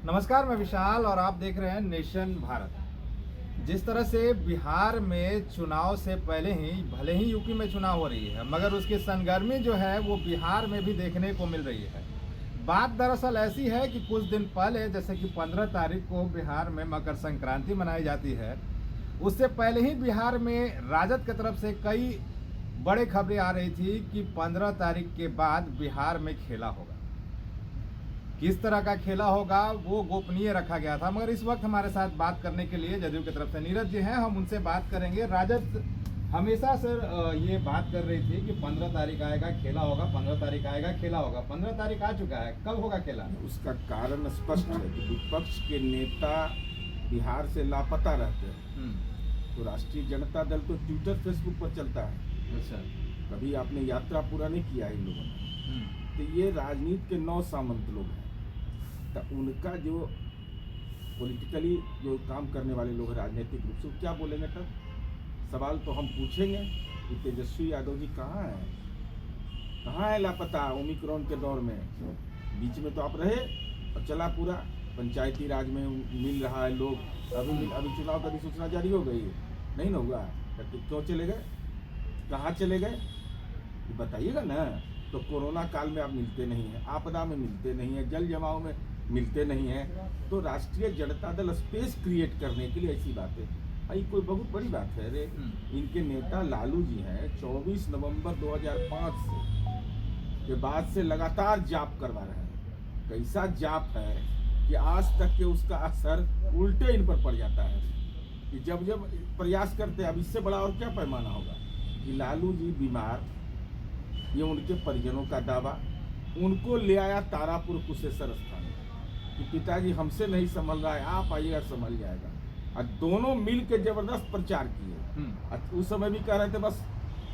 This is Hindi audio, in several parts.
नमस्कार, मैं विशाल और आप देख रहे हैं नेशन भारत। जिस तरह से बिहार में चुनाव से पहले ही भले ही यूपी में चुनाव हो रही है, मगर उसकी सरगर्मी जो है वो बिहार में भी देखने को मिल रही है। बात दरअसल ऐसी है कि कुछ दिन पहले जैसे कि 15 तारीख को बिहार में मकर संक्रांति मनाई जाती है, उससे पहले ही बिहार में राजद की तरफ से कई बड़े खबरें आ रही थी कि 15 तारीख के बाद बिहार में खेला होगा। किस तरह का खेला होगा वो गोपनीय रखा गया था, मगर इस वक्त हमारे साथ बात करने के लिए जदयू की तरफ से नीरज जी हैं। हम उनसे बात करेंगे। राजद हमेशा सर ये बात कर रही थी कि 15 तारीख आएगा खेला होगा, 15 तारीख आएगा खेला होगा। 15 तारीख आ चुका है, कब होगा खेला? उसका कारण स्पष्ट है कि विपक्ष के नेता बिहार से लापता रहते हैं। तो राष्ट्रीय जनता दल तो ट्विटर फेसबुक पर चलता है। अच्छा, कभी आपने यात्रा पूरा नहीं किया इन लोगों ने। तो ये राजनीति के 9 सामंत लोग हैं। तो उनका जो पॉलिटिकली जो काम करने वाले लोग हैं राजनीतिक रूप से, वो क्या बोलेंगे? तब सवाल तो हम पूछेंगे कि तेजस्वी यादव जी कहाँ हैं, कहाँ है लापता ओमिक्रॉन के दौर में? बीच में तो आप रहे और चला पूरा पंचायती राज में मिल रहा है लोग। अभी चुनाव का अधिसूचना जारी हो गई है, नहीं ना हुआ? तो क्यों चले गए, कहाँ चले गए बताइएगा ना। तो कोरोना काल में आप मिलते नहीं हैं, आपदा में मिलते नहीं हैं, जल जमाव में मिलते नहीं हैं। तो राष्ट्रीय जनता दल स्पेस क्रिएट करने के लिए ऐसी बातें, भाई कोई बहुत बड़ी बात है? अरे इनके नेता लालू जी हैं, 24 नवंबर 2005 के बाद से लगातार जाप करवा रहे हैं। कैसा जाप है कि आज तक के उसका असर उल्टे इन पर पड़ जाता है कि जब जब प्रयास करते हैं। अब इससे बड़ा और क्या पैमाना होगा कि लालू जी बीमार, ये उनके परिजनों का दावा, उनको ले आया तारापुर कुशेश्वर स्थान कि पिताजी हमसे नहीं संभल रहा है, आप आइएगा संभल जाएगा। और दोनों मिल के जबरदस्त प्रचार किए। उस समय भी कह रहे थे बस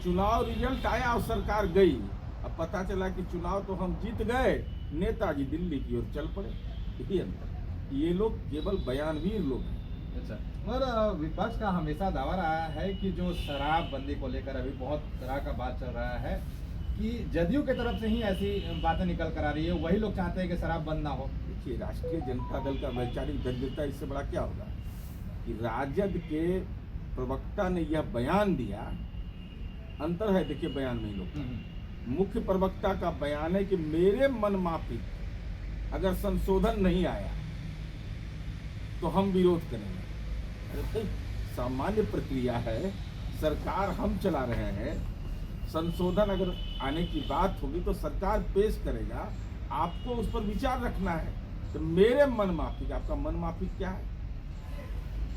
चुनाव रिजल्ट आया और सरकार गई। अब पता चला कि चुनाव तो हम जीत गए, नेताजी दिल्ली की ओर चल पड़े। यही अंतर। ये लोग केवल बयानवीर लोग हैं। अच्छा, और विपक्ष का हमेशा दावा रहा है कि जो शराबबंदी को लेकर अभी बहुत तरह का बात चल रहा है कि जदयू की तरफ से ही ऐसी बातें निकल कर आ रही है, वही लोग चाहते हैं कि शराब बंद ना हो। देखिए, राष्ट्रीय जनता दल का वैचारिक दरिद्रता इससे बड़ा क्या होगा कि राजद के प्रवक्ता ने यह बयान दिया। अंतर है, देखिए बयान में ही लोग, मुख्य प्रवक्ता का बयान है कि मेरे मन माफिक अगर संशोधन नहीं आया तो हम विरोध करेंगे। अरे सामान्य प्रक्रिया है, सरकार हम चला रहे हैं, संशोधन अगर आने की बात होगी तो सरकार पेश करेगा, आपको उस पर विचार रखना है। तो मेरे मन माफिक, आपका मन माफिक क्या है?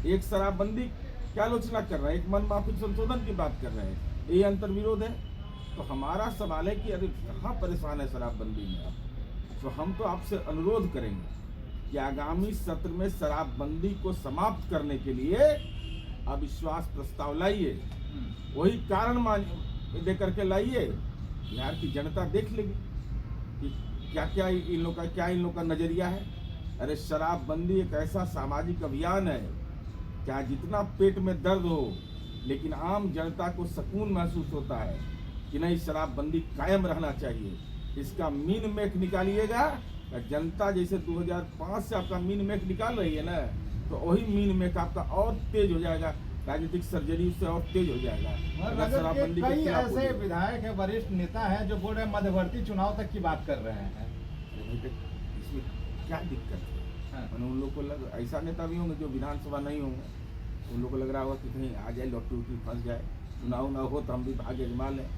एक शराबबंदी की आलोचना कर रहे हैं, एक मन माफिक संशोधन की बात कर रहे हैं, यही अंतर विरोध है। तो हमारा सवाल है कि अरे कहाँ परेशान है शराबबंदी में आप? तो हम तो आपसे अनुरोध करेंगे कि आगामी सत्र में शराबबंदी को समाप्त करने के लिए अविश्वास प्रस्ताव लाइए। वही कारण दे करके लाइए, बिहार की जनता देख लेगी कि क्या इन लोग का नजरिया है। अरे शराबबंदी एक ऐसा सामाजिक अभियान है, क्या जितना पेट में दर्द हो लेकिन आम जनता को सुकून महसूस होता है कि नहीं, शराबबंदी कायम रहना चाहिए। इसका मीन मेक निकालिएगा। जनता जैसे 2005 से आपका मीन मेक निकाल रही है ना, तो वही मीन मेक आपका और तेज हो जाएगा, राजनीतिक सर्जरी से और तेज हो जाएगा। शराबबंदी के ऐसे विधायक है, वरिष्ठ नेता है जो बोल रहे हैं मध्यवर्ती चुनाव तक की बात कर रहे हैं। इसमें क्या दिक्कत है? उन लोग को ऐसा नेता भी होंगे जो विधानसभा नहीं होंगे, उन लोग को लग रहा होगा कि कहीं आ जाए, लॉटरी फंस जाए, चुनाव ना हो तो हम भी भाग्य आजमा लें।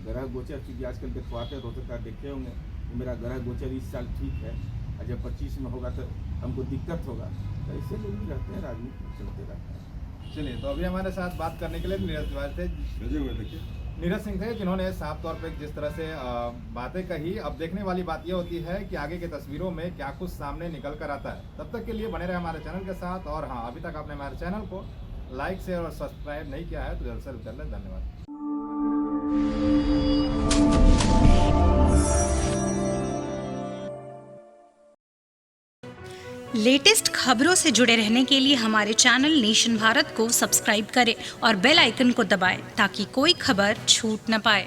ग्रह गोचर चूँकि आजकल दिखवाते हो सकता देखे होंगे, तो मेरा ग्रह गोचर इस साल ठीक है, और जब 25 में होगा तो हमको दिक्कत होगा। तो ऐसे लोग भी रहते हैं, राजनीति चलते रहते हैं। चलिए, तो अभी हमारे साथ बात करने के लिए नीरज सिंह थे, जिन्होंने साफ तौर पे जिस तरह से बातें कही। अब देखने वाली बात यह होती है कि आगे की तस्वीरों में क्या कुछ सामने निकल कर आता है। तब तक के लिए बने रहे हमारे चैनल के साथ। और हाँ, अभी तक आपने हमारे चैनल को लाइक शेयर और सब्सक्राइब नहीं किया है तो जल्द से जल्द कर लें। धन्यवाद। लेटेस्ट खबरों से जुड़े रहने के लिए हमारे चैनल नेशन भारत को सब्सक्राइब करें और बेल आइकन को दबाएं ताकि कोई खबर छूट न पाए।